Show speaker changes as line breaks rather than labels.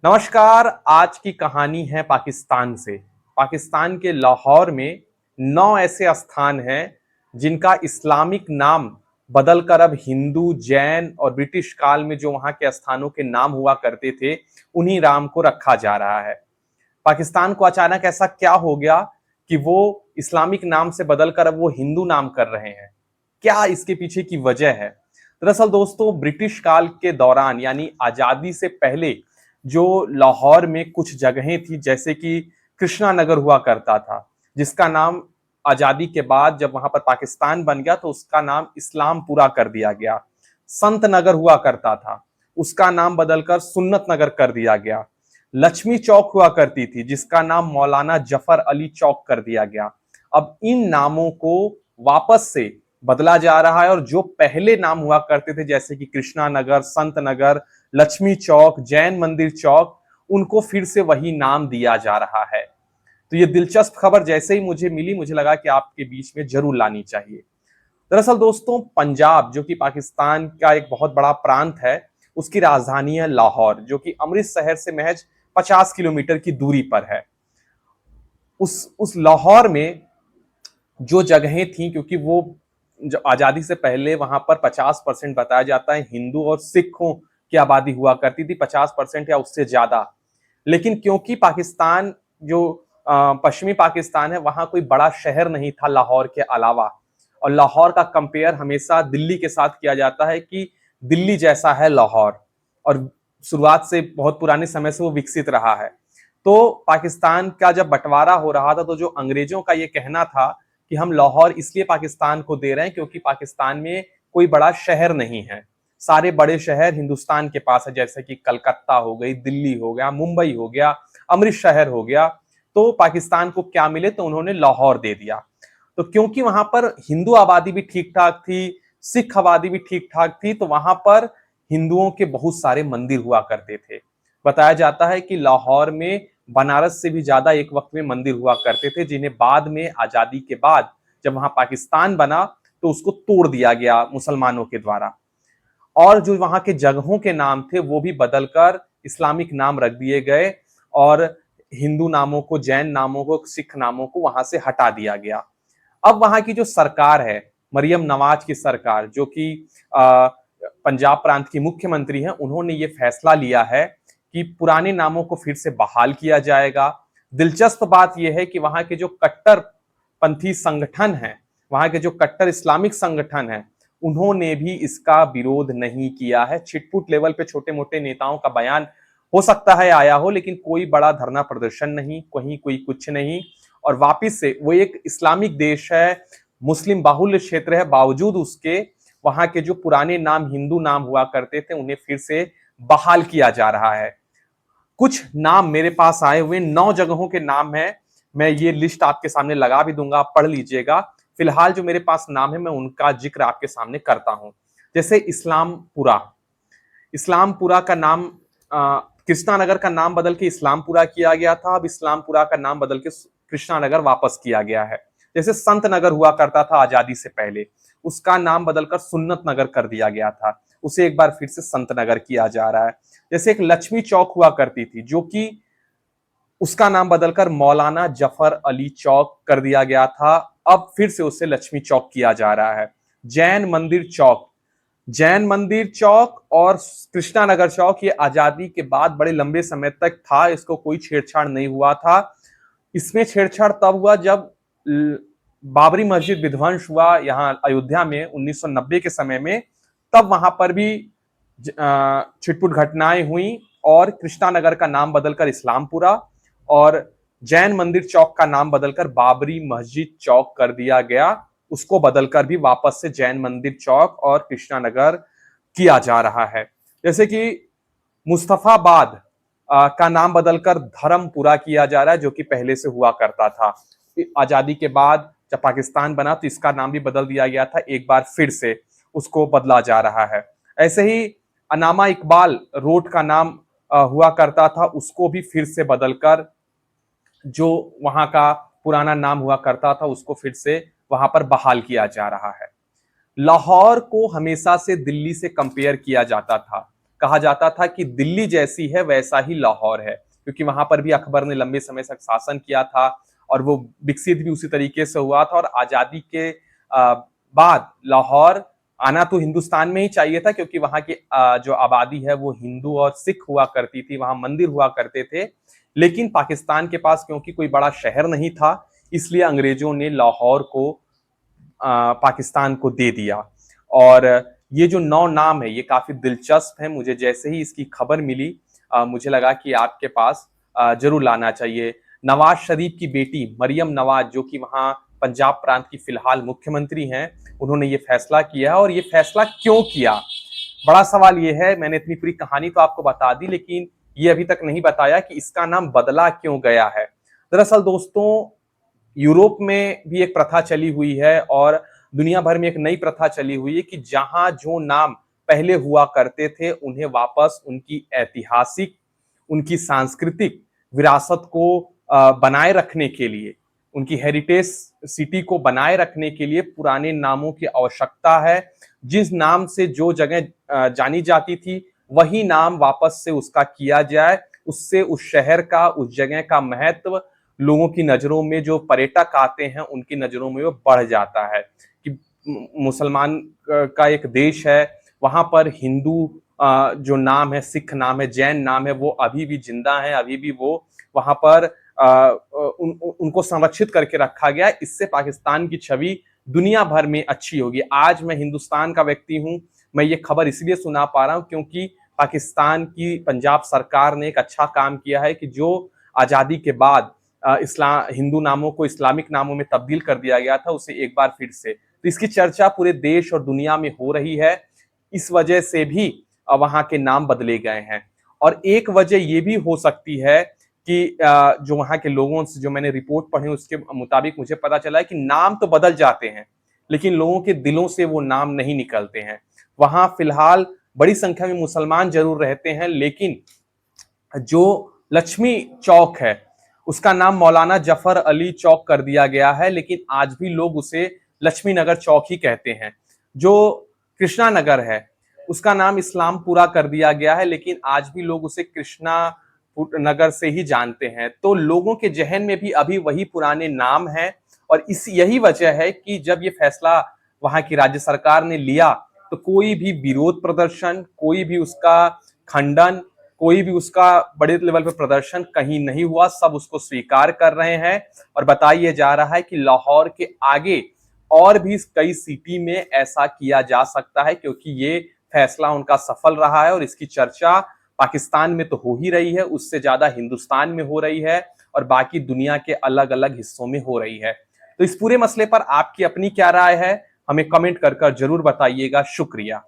नमस्कार। आज की कहानी है पाकिस्तान से। पाकिस्तान के लाहौर में 9 ऐसे स्थान हैं जिनका इस्लामिक नाम बदलकर अब हिंदू, जैन और ब्रिटिश काल में जो वहां के स्थानों के नाम हुआ करते थे, उन्हीं नाम को रखा जा रहा है। पाकिस्तान को अचानक ऐसा क्या हो गया कि वो इस्लामिक नाम से बदलकर अब वो हिंदू नाम कर रहे हैं? क्या इसके पीछे की वजह है? दरअसल दोस्तों, ब्रिटिश काल के दौरान यानी आजादी से पहले जो लाहौर में कुछ जगहें थी, जैसे कि कृष्णा नगर हुआ करता था, जिसका नाम आजादी के बाद जब वहां पर पाकिस्तान बन गया तो उसका नाम इस्लामपुरा कर दिया गया। संत नगर हुआ करता था, उसका नाम बदलकर सुन्नत नगर कर दिया गया। लक्ष्मी चौक हुआ करती थी, जिसका नाम मौलाना जफर अली चौक कर दिया गया। अब इन नामों को वापस से बदला जा रहा है और जो पहले नाम हुआ करते थे, जैसे कि कृष्णा नगर, संत नगर, लक्ष्मी चौक, जैन मंदिर चौक, उनको फिर से वही नाम दिया जा रहा है। तो ये दिलचस्प खबर जैसे ही मुझे मिली, मुझे लगा कि आपके बीच में जरूर लानी चाहिए। दरअसल दोस्तों, पंजाब जो कि पाकिस्तान का एक बहुत बड़ा प्रांत है, उसकी राजधानी है लाहौर, जो कि अमृत शहर से महज 50 किलोमीटर की दूरी पर है। उस लाहौर में जो जगहें थी, क्योंकि वो जो आजादी से पहले वहां पर 50% बताया जाता है हिंदू और सिखों की आबादी हुआ करती थी, 50% या उससे ज्यादा। लेकिन क्योंकि पाकिस्तान जो पश्चिमी पाकिस्तान है, वहां कोई बड़ा शहर नहीं था लाहौर के अलावा, और लाहौर का कंपेयर हमेशा दिल्ली के साथ किया जाता है कि दिल्ली जैसा है लाहौर, और शुरुआत से बहुत पुराने समय से वो विकसित रहा है। तो पाकिस्तान का जब बंटवारा हो रहा था, तो जो अंग्रेजों का ये कहना था कि हम लाहौर इसलिए पाकिस्तान को दे रहे हैं क्योंकि पाकिस्तान में कोई बड़ा शहर नहीं है। सारे बड़े शहर हिंदुस्तान के पास है, जैसे कि कलकत्ता हो गई, दिल्ली हो गया, मुंबई हो गया, अमृत शहर हो गया। तो पाकिस्तान को क्या मिले, तो उन्होंने लाहौर दे दिया। तो क्योंकि वहां पर हिंदू आबादी भी ठीक ठाक थी, सिख आबादी भी ठीक ठाक थी, तो वहां पर हिंदुओं के बहुत सारे मंदिर हुआ करते थे। बताया जाता है कि लाहौर में बनारस से भी ज्यादा एक वक्त में मंदिर हुआ करते थे, जिन्हें बाद में आजादी के बाद जब वहां पाकिस्तान बना तो उसको तोड़ दिया गया मुसलमानों के द्वारा। और जो वहां के जगहों के नाम थे वो भी बदलकर इस्लामिक नाम रख दिए गए, और हिंदू नामों को, जैन नामों को, सिख नामों को वहां से हटा दिया गया। अब वहां की जो सरकार है, मरियम नवाज की सरकार, जो कि पंजाब प्रांत की मुख्यमंत्री हैं, उन्होंने ये फैसला लिया है कि पुराने नामों को फिर से बहाल किया जाएगा। दिलचस्प बात यह है कि वहां के जो कट्टरपंथी संगठन हैं, वहां के जो कट्टर इस्लामिक संगठन हैं, उन्होंने भी इसका विरोध नहीं किया है। छिटपुट लेवल पे छोटे मोटे नेताओं का बयान हो सकता है आया हो, लेकिन कोई बड़ा धरना प्रदर्शन नहीं, कहीं कोई कुछ नहीं। और वापिस से वो एक इस्लामिक देश है, मुस्लिम बाहुल्य क्षेत्र है, बावजूद उसके वहां के जो पुराने नाम हिंदू नाम हुआ करते थे, उन्हें फिर से बहाल किया जा रहा है। कुछ नाम मेरे पास आए हुए 9 जगहों के नाम हैं। मैं ये लिस्ट आपके सामने लगा भी दूंगा, आप पढ़ लीजिएगा। फिलहाल जो मेरे पास नाम है, मैं उनका जिक्र आपके सामने करता हूं। जैसे इस्लामपुरा। इस्लामपुरा का नाम कृष्णा नगर का नाम बदल के इस्लामपुरा किया गया था। अब इस्लामपुरा का नाम बदल के कृष्णा नगर वापस किया गया है। जैसे संत नगर हुआ करता था आजादी से पहले, उसका नाम बदलकर सुन्नत नगर कर दिया गया था, उसे एक बार फिर से संत नगर किया जा रहा है। जैसे एक लक्ष्मी चौक हुआ करती थी, जो कि उसका नाम बदलकर मौलाना जफर अली चौक कर दिया गया था, अब फिर से उसे लक्ष्मी चौक किया जा रहा है। जैन मंदिर चौक, जैन मंदिर चौक और कृष्णा नगर चौक, ये आजादी के बाद बड़े लंबे समय तक था, इसको कोई छेड़छाड़ नहीं हुआ था। इसमें छेड़छाड़ तब हुआ जब बाबरी मस्जिद विध्वंस हुआ यहाँ अयोध्या में 1990 के समय में, तब वहां पर भी छिटपुट घटनाएं हुई और कृष्णा नगर का नाम बदलकर इस्लामपुरा और जैन मंदिर चौक का नाम बदलकर बाबरी मस्जिद चौक कर दिया गया। उसको बदलकर भी वापस से जैन मंदिर चौक और कृष्णा नगर किया जा रहा है। जैसे कि मुस्तफाबाद का नाम बदलकर धर्मपुरा किया जा रहा है, जो कि पहले से हुआ करता था। आजादी के बाद जब पाकिस्तान बना तो इसका नाम भी बदल दिया गया था, एक बार फिर से उसको बदला जा रहा है। ऐसे ही अनामा इकबाल रोड का नाम हुआ करता था, उसको भी फिर से बदलकर जो वहां का पुराना नाम हुआ करता था उसको फिर से वहां पर बहाल किया जा रहा है। लाहौर को हमेशा से दिल्ली से कंपेयर किया जाता था। कहा जाता था कि दिल्ली जैसी है वैसा ही लाहौर है, क्योंकि वहां पर भी अकबर ने लंबे समय तक शासन किया था और वो विकसित भी उसी तरीके से हुआ था। और आजादी के बाद लाहौर आना तो हिंदुस्तान में ही चाहिए था, क्योंकि वहां की जो आबादी है वो हिंदू और सिख हुआ करती थी, वहां मंदिर हुआ करते थे। लेकिन पाकिस्तान के पास क्योंकि कोई बड़ा शहर नहीं था, इसलिए अंग्रेजों ने लाहौर को पाकिस्तान को दे दिया। और ये जो 9 नाम है ये काफी दिलचस्प है। मुझे जैसे ही इसकी खबर मिली मुझे लगा कि आपके पास जरूर लाना चाहिए। नवाज शरीफ की बेटी मरियम नवाज, जो कि वहां पंजाब प्रांत की फिलहाल मुख्यमंत्री हैं, उन्होंने ये फैसला किया। और ये फैसला क्यों किया, बड़ा सवाल ये है। मैंने इतनी पूरी कहानी तो आपको बता दी, लेकिन ये अभी तक नहीं बताया कि इसका नाम बदला क्यों गया है। दरअसल दोस्तों, यूरोप में भी एक प्रथा चली हुई है और दुनिया भर में एक नई प्रथा चली हुई है कि जहां जो नाम पहले हुआ करते थे उन्हें वापस उनकी ऐतिहासिक, उनकी सांस्कृतिक विरासत को बनाए रखने के लिए, उनकी हेरिटेज सिटी को बनाए रखने के लिए पुराने नामों की आवश्यकता है। जिस नाम से जो जगह जानी जाती थी वही नाम वापस से उसका किया जाए, उससे उस शहर का, उस जगह का महत्व लोगों की नजरों में, जो पर्यटक आते हैं उनकी नजरों में वो बढ़ जाता है कि मुसलमान का एक देश है, वहां पर हिंदू जो नाम है, सिख नाम है, जैन नाम है, वो अभी भी जिंदा है, अभी भी वो वहां पर उनको संरक्षित करके रखा गया। इससे पाकिस्तान की छवि दुनिया भर में अच्छी होगी। आज मैं हिंदुस्तान का व्यक्ति हूं, मैं ये खबर इसलिए सुना पा रहा हूं क्योंकि पाकिस्तान की पंजाब सरकार ने एक अच्छा काम किया है कि जो आजादी के बाद इस्लाम हिंदू नामों को इस्लामिक नामों में तब्दील कर दिया गया था, उसे एक बार फिर से, तो इसकी चर्चा पूरे देश और दुनिया में हो रही है। इस वजह से भी वहां के नाम बदले गए हैं। और एक वजह ये भी हो सकती है कि जो वहां के लोगों से जो मैंने रिपोर्ट पढ़ी उसके मुताबिक मुझे पता चला है कि नाम तो बदल जाते हैं लेकिन लोगों के दिलों से वो नाम नहीं निकलते हैं। वहां फिलहाल बड़ी संख्या में मुसलमान जरूर रहते हैं, लेकिन जो लक्ष्मी चौक है उसका नाम मौलाना जफर अली चौक कर दिया गया है, लेकिन आज भी लोग उसे लक्ष्मी नगर चौक ही कहते हैं। जो कृष्णा नगर है उसका नाम इस्लामपुरा कर दिया गया है, लेकिन आज भी लोग उसे कृष्णा नगर से ही जानते हैं। तो लोगों के जहन में भी अभी वही पुराने नाम हैं। और यही वजह है कि जब ये फैसला वहां की राज्य सरकार ने लिया तो कोई भी विरोध प्रदर्शन, कोई भी उसका खंडन, कोई भी उसका बड़े लेवल पे प्रदर्शन कहीं नहीं हुआ, सब उसको स्वीकार कर रहे हैं। और बताया जा रहा है कि लाहौर के आगे और भी कई सिटी में ऐसा किया जा सकता है, क्योंकि ये फैसला उनका सफल रहा है और इसकी चर्चा पाकिस्तान में तो हो ही रही है, उससे ज्यादा हिंदुस्तान में हो रही है और बाकी दुनिया के अलग अलग हिस्सों में हो रही है। तो इस पूरे मसले पर आपकी अपनी क्या राय है, हमें कमेंट कर जरूर बताइएगा। शुक्रिया।